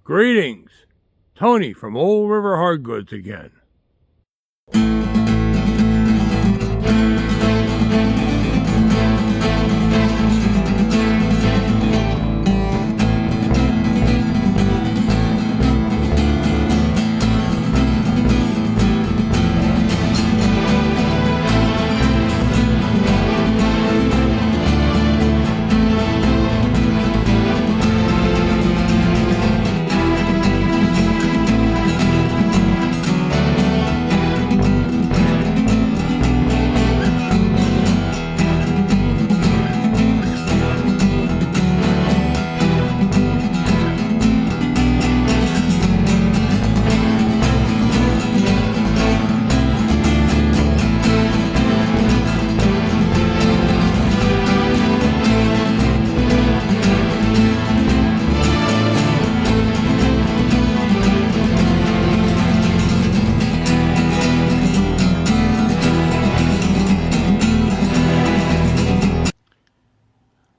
Greetings, Tony from Old River Hardgoods again.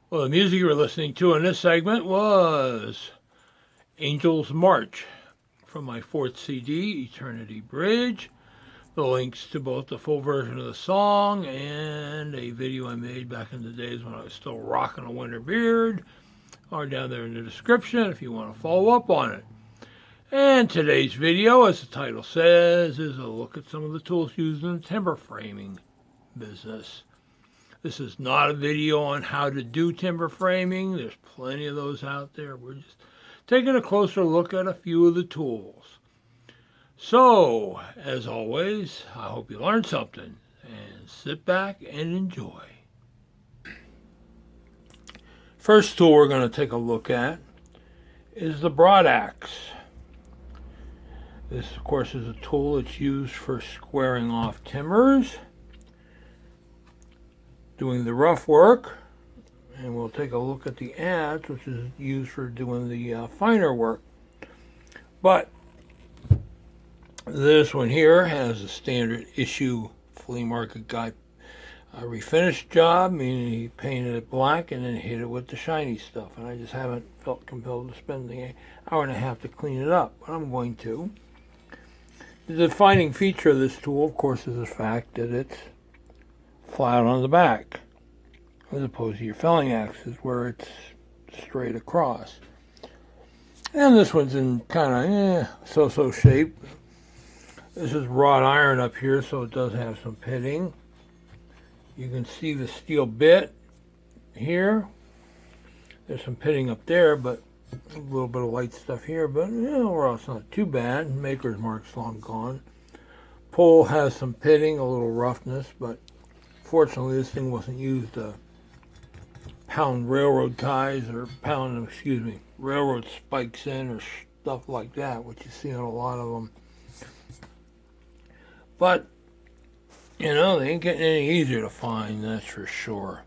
Well, the music you were listening to in this segment was Angel's March from my fourth CD, Eternity Bridge. The links to both the full version of the song and a video I made back in the days when I was still rocking a winter beard are down there in the description if you want to follow up on it. And today's video, as the title says, is a look at some of the tools used in the timber framing business. This is not a video on how to do timber framing. There's plenty of those out there. We're just taking a closer look at a few of the tools. So, as always, I hope you learned something and sit back and enjoy. First tool we're going to take a look at is the broad axe. This, of course, is a tool that's used for squaring off timbers, doing the rough work, and we'll take a look at the adze, which is used for doing the finer work. But this one here has a standard issue flea market guy refinish job, meaning he painted it black and then hit it with the shiny stuff, and I just haven't felt compelled to spend the hour and a half to clean it up, but I'm going to. The defining feature of this tool, of course, is the fact that it's flat on the back, as opposed to your felling axes where it's straight across. And this one's in kind of so-so shape. This is wrought iron up here, so it does have some pitting. You can see the steel bit here. There's some pitting up there, but a little bit of light stuff here, but overall it's not too bad. Maker's mark's long gone. Pole has some pitting, a little roughness, but fortunately, this thing wasn't used to pound railroad ties or railroad spikes in or stuff like that, which you see on a lot of them. But, they ain't getting any easier to find, that's for sure.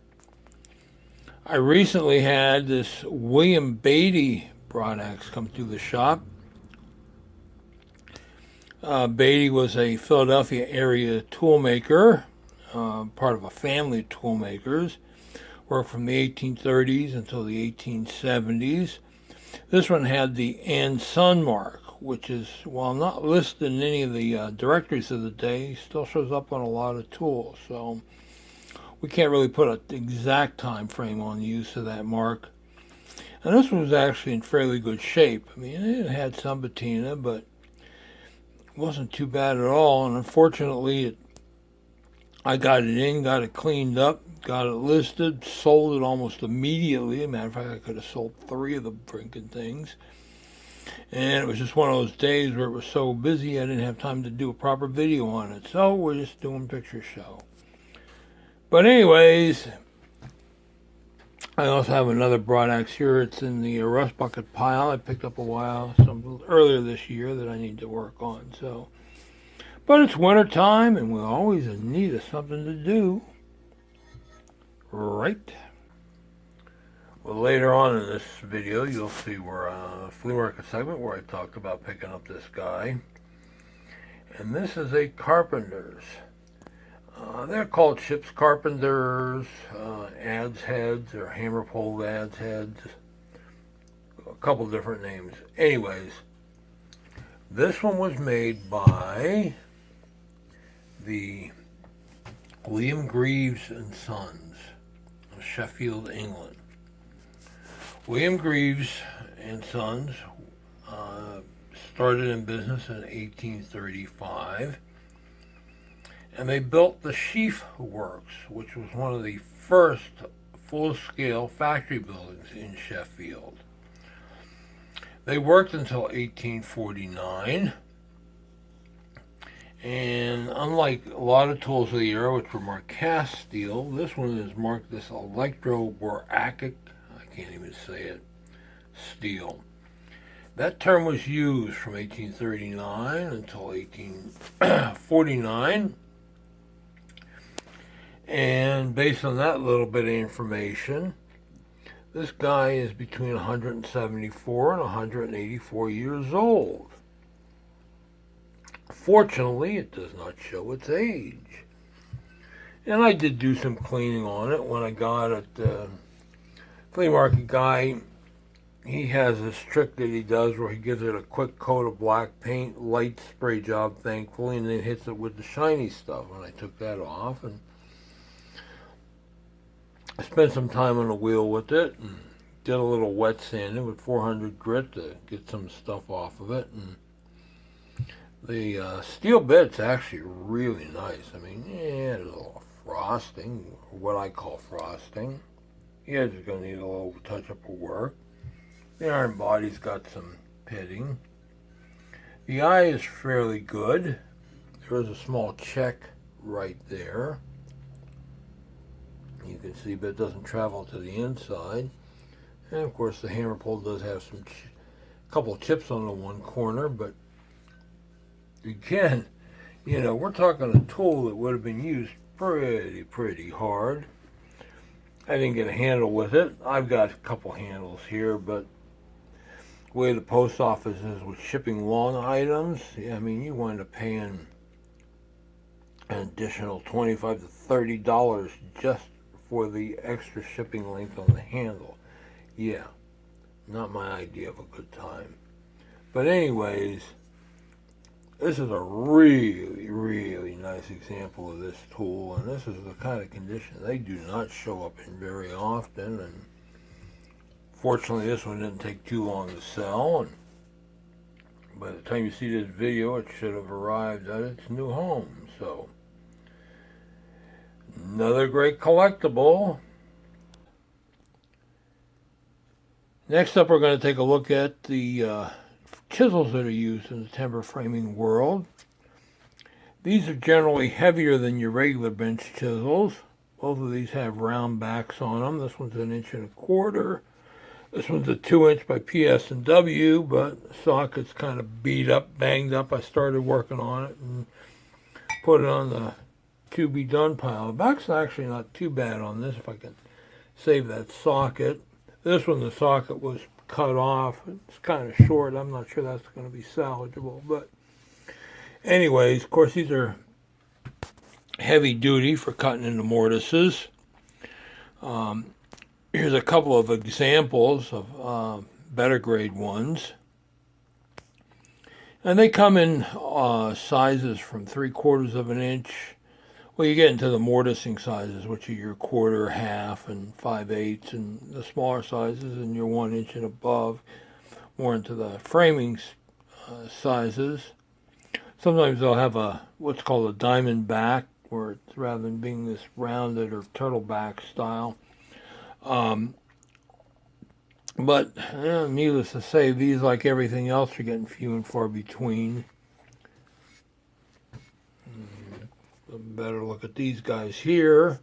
I recently had this William Beatty broad axe come through the shop. Beatty was a Philadelphia area tool maker, part of a family of tool makers, worked from the 1830s until the 1870s. This one had the and Son mark, which is, while not listed in any of the directories of the day, still shows up on a lot of tools. So we can't really put an exact time frame on the use of that mark. And this one was actually in fairly good shape. I mean, it had some patina, but it wasn't too bad at all. And unfortunately, I got it in, got it cleaned up, got it listed, sold it almost immediately. As a matter of fact, I could have sold 3 of the freaking things. And it was just one of those days where it was so busy I didn't have time to do a proper video on it. So we're just doing picture show. But anyways, I also have another broad axe here. It's in the rust bucket pile I picked up some earlier this year that I need to work on. So, but it's winter time and we're always in need of something to do, right? Well, later on in this video, you'll see we're on a flea market segment where I talked about picking up this guy. And this is a carpenter's. They're called ship's carpenters, adze heads, or hammer pole adze heads. a couple different names. Anyways, this one was made by the William Greaves and Sons of Sheffield, England. William Greaves and Sons started in business in 1835, and they built the Sheaf Works, which was one of the first full-scale factory buildings in Sheffield. They worked until 1849, and unlike a lot of tools of the era, which were marked cast steel, this one is marked this electroboracic, I can't even say it, steel. That term was used from 1839 until 1849, and based on that little bit of information, this guy is between 174 and 184 years old. Fortunately, it does not show its age. And I did do some cleaning on it when I got it. The flea market guy, he has this trick that he does where he gives it a quick coat of black paint, light spray job, thankfully, and then hits it with the shiny stuff. And I took that off and I spent some time on the wheel with it and did a little wet sanding with 400 grit to get some stuff off of it. And the steel bit's actually really nice. I mean, yeah, there's a little frosting, or what I call frosting. Yeah, it's going to need a little touch-up of work. The iron body's got some pitting. The eye is fairly good. There is a small check right there. You can see, but it doesn't travel to the inside. And of course, the hammer pull does have some couple of chips on the one corner, but again, you know, we're talking a tool that would have been used pretty hard. I didn't get a handle with it. I've got a couple handles here, but the way the post office is with shipping long items, I mean, you wind up paying an additional $25 to $30 just for the extra shipping length on the handle. Yeah, not my idea of a good time. But anyways, this is a really nice example of this tool, and this is the kind of condition they do not show up in very often. And fortunately, this one didn't take too long to sell, and by the time you see this video, it should have arrived at its new home. So, another great collectible. Next up, we're going to take a look at the chisels that are used in the timber framing world. These are generally heavier than your regular bench chisels. Both of these have round backs on them. This one's 1.25 inches. This one's a 2-inch by PS&W, but the socket's kind of beat up, banged up. I started working on it and put it on the to be done pile. The back's actually not too bad on this, if I can save that socket. This one, the socket was cut off. It's kind of short. I'm not sure that's going to be salvageable. But anyways, of course, these are heavy duty for cutting into mortises. Here's a couple of examples of better grade ones. And they come in sizes from 3/4 of an inch. Well, you get into the mortising sizes, which are your 1/4, 1/2, and 5/8, and the smaller sizes, and your 1 inch and above, more into the framing sizes. Sometimes they'll have what's called a diamond back, where it's, rather than being this rounded or turtle back style. But needless to say, these, like everything else, are getting few and far between. A better look at these guys here.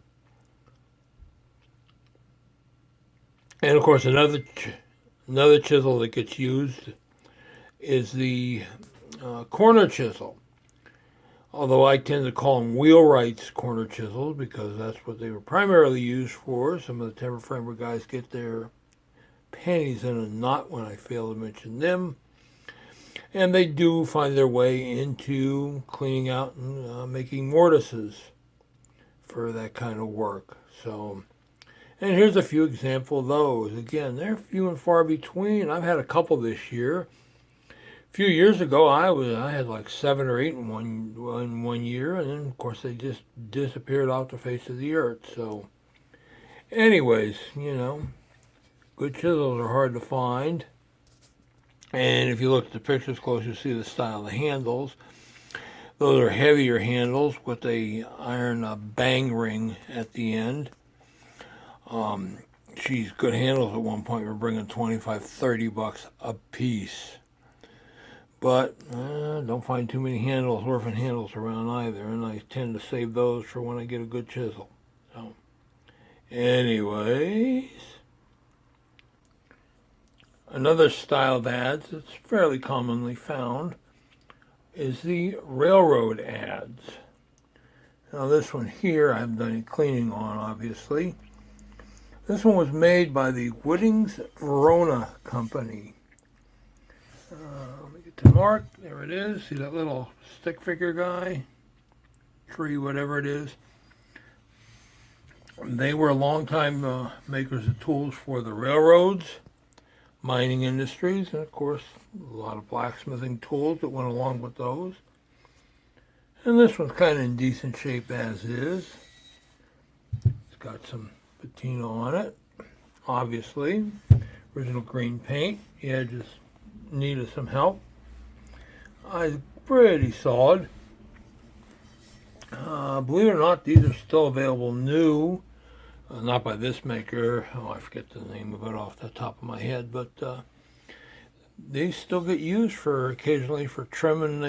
And of course, another chisel that gets used is the corner chisel. Although I tend to call them wheelwright's corner chisels because that's what they were primarily used for. Some of the timber framer guys get their panties in a knot when I fail to mention them. And they do find their way into cleaning out and making mortises for that kind of work. So And here's a few examples of those. Again, they're few and far between. I've had a couple this year. A few years ago, I had like 7 or 8 in one year, and then of course they just disappeared off the face of the earth. So, anyways, good chisels are hard to find. And if you look at the pictures close, you'll see the style of the handles. Those are heavier handles with a iron bang ring at the end. Geez, good handles at one point were bringing $25-$30 a piece. But don't find too many orphan handles around either, and I tend to save those for when I get a good chisel. So, anyways, another style of ads that's fairly commonly found is the railroad ads. Now this one here I haven't done any cleaning on, obviously. This one was made by the Whitting's Verona Company. Let me get to mark. There it is. See that little stick figure guy? Tree, whatever it is. They were longtime makers of tools for the railroads, mining industries, and of course a lot of blacksmithing tools that went along with those. And this one's kind of in decent shape as is. It's got some patina on it, obviously. Original green paint. The edges needed some help. It's pretty solid. Believe it or not, these are still available new. Not by this maker. Oh, I forget the name of it off the top of my head, but these still get used occasionally for trimming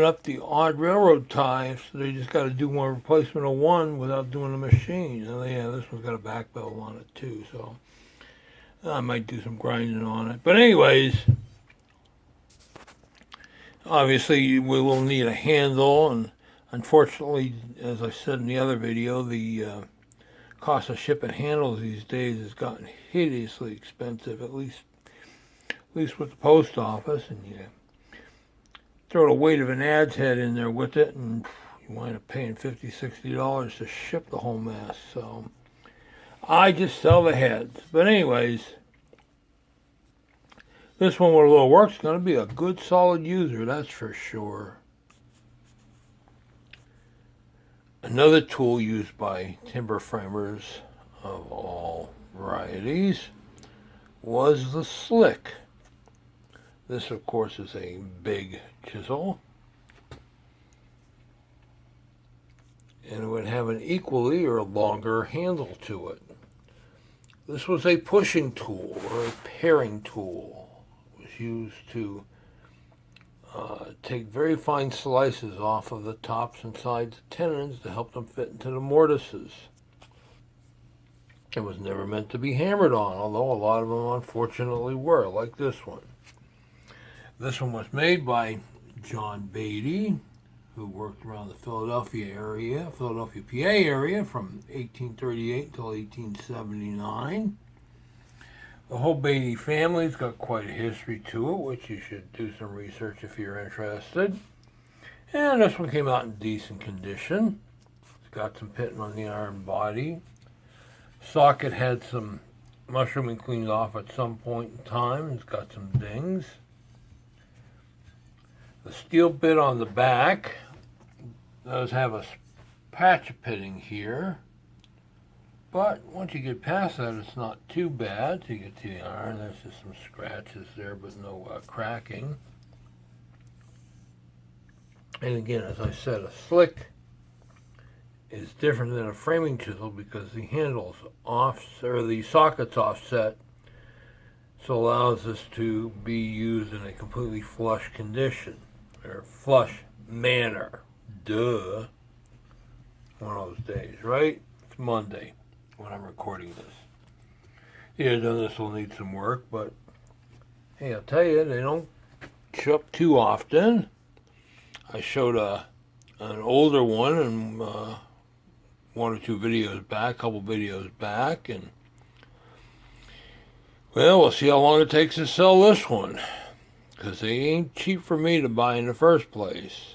up the odd railroad tie. So they just got to do one replacement of one without doing a machine. And yeah, this one's got a back bevel on it too, so I might do some grinding on it. But anyways, obviously we will need a handle, and unfortunately, as I said in the other video, the cost of shipping handles these days has gotten hideously expensive, at least with the post office, and you throw the weight of an ad's head in there with it, and you wind up paying $50-$60 to ship the whole mess. So I just sell the heads. But anyways, this one with a little work's going to be a good solid user, that's for sure. Another tool used by timber framers of all varieties was the slick. This, of course, is a big chisel, and it would have an equally or longer handle to it. This was a pushing tool or a paring tool. It was used to take very fine slices off of the tops and sides of tenons to help them fit into the mortises. It was never meant to be hammered on, although a lot of them unfortunately were, like this one. This one was made by John Beatty, who worked around the Philadelphia, PA area from 1838 until 1879. The whole Beatty family's got quite a history to it, which you should do some research if you're interested. And this one came out in decent condition. It's got some pitting on the iron body. Socket had some mushrooming cleaned off at some point in time. It's got some dings. The steel bit on the back does have a patch of pitting here, but once you get past that, it's not too bad. So you get to the iron, there's just some scratches there, but no cracking. And again, as I said, a slick is different than a framing chisel because the handle's off, or the socket's offset, so allows this to be used in a completely flush condition, or flush manner. Duh. One of those days, right? It's Monday when I'm recording this. Yeah, then this will need some work, but hey, I'll tell you, they don't show up too often. I showed an older one and one or two videos back, a couple videos back, and well, we'll see how long it takes to sell this one, because they ain't cheap for me to buy in the first place.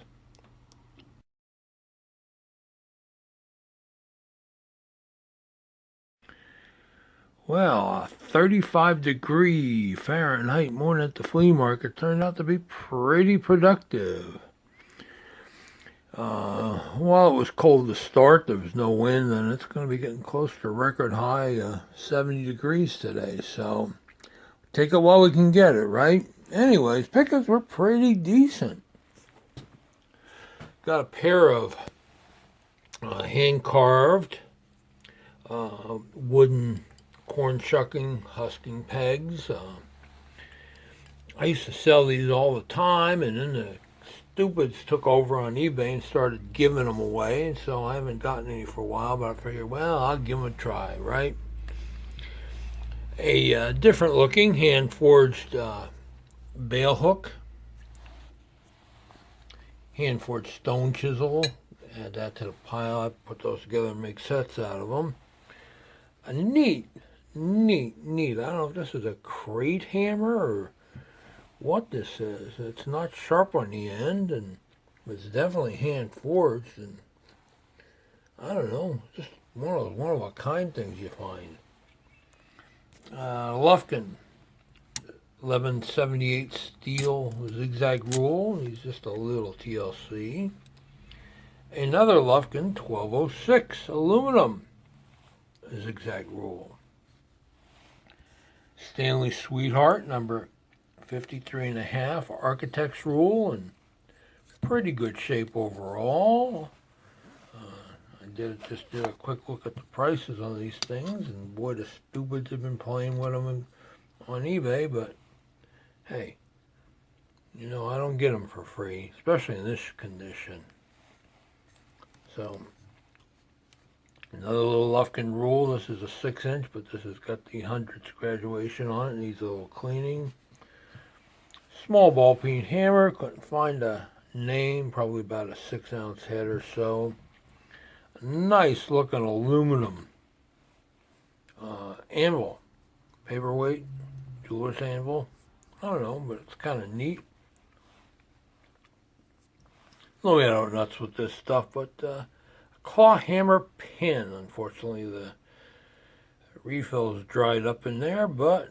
Well, a 35-degree Fahrenheit morning at the flea market turned out to be pretty productive. While it was cold to start, there was no wind, and it's going to be getting close to record high 70 degrees today. So take it while we can get it, right? Anyways, pickups were pretty decent. Got a pair of hand-carved wooden corn shucking, husking pegs. I used to sell these all the time, and then the stupids took over on eBay and started giving them away. So I haven't gotten any for a while, but I figured, well, I'll give them a try, right? A different looking hand-forged bale hook, hand-forged stone chisel. Add that to the pile. I put those together and make sets out of them. A neat. I don't know if this is a crate hammer or what this is. It's not sharp on the end, and it's definitely hand forged. And I don't know, just one of a kind things you find. Lufkin, 1178 steel zigzag rule. He's just a little TLC. Another Lufkin, 1206 aluminum zigzag rule. Stanley Sweetheart, number 53.5 Architect's rule, in pretty good shape overall. I just did a quick look at the prices on these things, and boy, the stupids have been playing with them on eBay, but hey, you know, I don't get them for free, especially in this condition. So, another little Lufkin rule. This is a 6-inch, but this has got the hundreds graduation on it. Needs a little cleaning. Small ball peen hammer. Couldn't find a name. Probably about a 6-ounce head or so. Nice looking aluminum anvil. Paperweight. Jeweler's anvil. I don't know, but it's kind of neat. No, I don't nuts with this stuff, but claw hammer pin. Unfortunately, the refill's dried up in there, but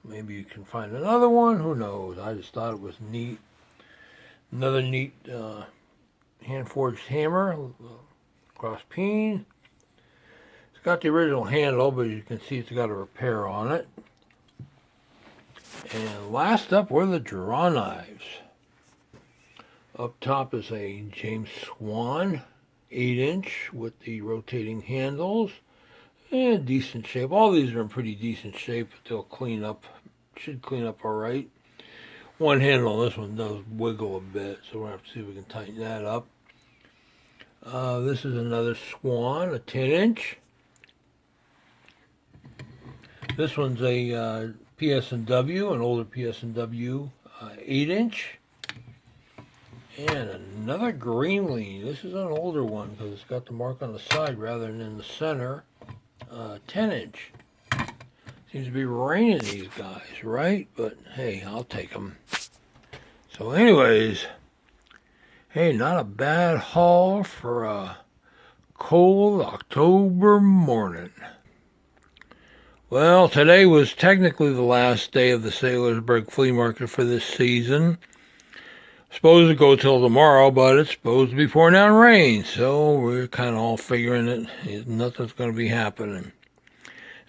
maybe you can find another one. Who knows? I just thought it was neat. Another neat hand-forged hammer, cross peen. It's got the original handle, but you can see it's got a repair on it. And last up were the draw knives. Up top is a James Swan 8-inch with the rotating handles. Decent shape. All these are in pretty decent shape, but they'll clean up. Should clean up all right. One handle on this one does wiggle a bit, so we'll have to see if we can tighten that up. This is another Swan, a 10-inch. This one's a PS&W, an older PS&W 8-inch. And another Greenlee. This is an older one because it's got the mark on the side rather than in the center. 10-inch. Seems to be raining these guys, right? But hey, I'll take them. So anyways, hey, not a bad haul for a cold October morning. Well, today was technically the last day of the Saylorsburg Flea Market for this season. Supposed to go till tomorrow, but it's supposed to be pouring down rain, so we're kind of all figuring that nothing's going to be happening.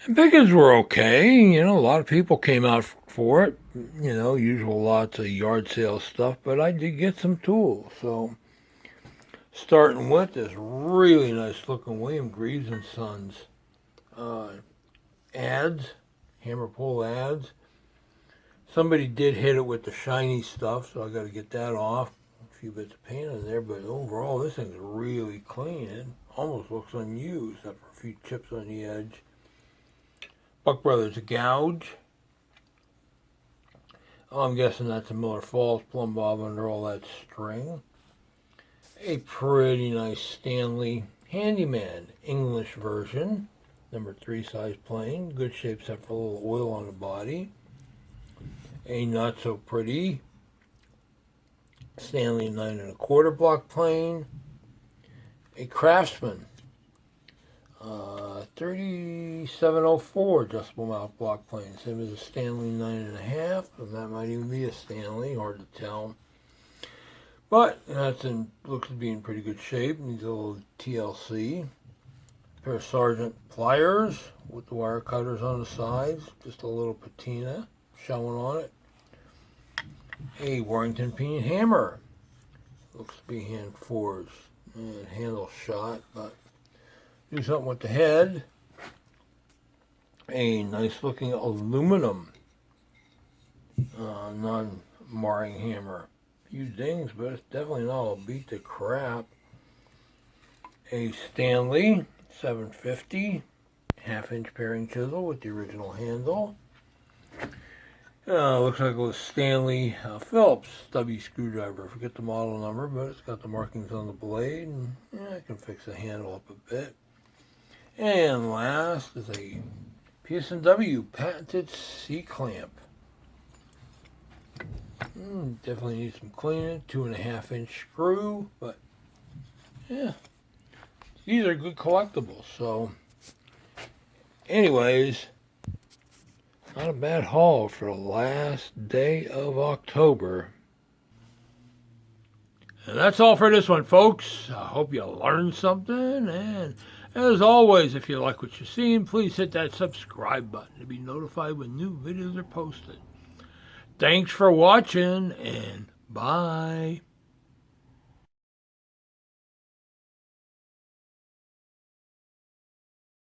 And pickings were okay. You know, a lot of people came out for it. You know, usual lots of yard sale stuff, but I did get some tools. So, starting with this really nice looking William Greaves & Sons ads, hammer pull ads. Somebody did hit it with the shiny stuff, so I got to get that off. A few bits of paint in there, but overall, this thing's really clean. It almost looks unused, except for a few chips on the edge. Buck Brothers Gouge. Oh, I'm guessing that's a Miller Falls plumb bob under all that string. A pretty nice Stanley Handyman English version. Number 3 size plane. Good shape except for a little oil on the body. A not so pretty Stanley 9 1/4 block plane. A Craftsman 3704 adjustable mount block plane. Same as a Stanley 9.5, and that might even be a Stanley, hard to tell. But looks to be in pretty good shape. Needs a little TLC. A pair of Sargent pliers with the wire cutters on the sides. Just a little patina showing on it. A Warrington pinion hammer. Looks to be hand forged and handle shot, but do something with the head. A nice looking aluminum non-marring hammer. A few dings, but it's definitely not a beat to crap. A Stanley 750 half-inch paring chisel with the original handle. Looks like it was Stanley Phillips stubby screwdriver. I forget the model number, but it's got the markings on the blade, and I can fix the handle up a bit. And last is a PS&W patented C-clamp. Definitely needs some cleaning. 2.5-inch screw, but yeah, these are good collectibles. So, anyways, not a bad haul for the last day of October. And that's all for this one, folks. I hope you learned something. And as always, if you like what you're seeing, please hit that subscribe button to be notified when new videos are posted. Thanks for watching, and bye.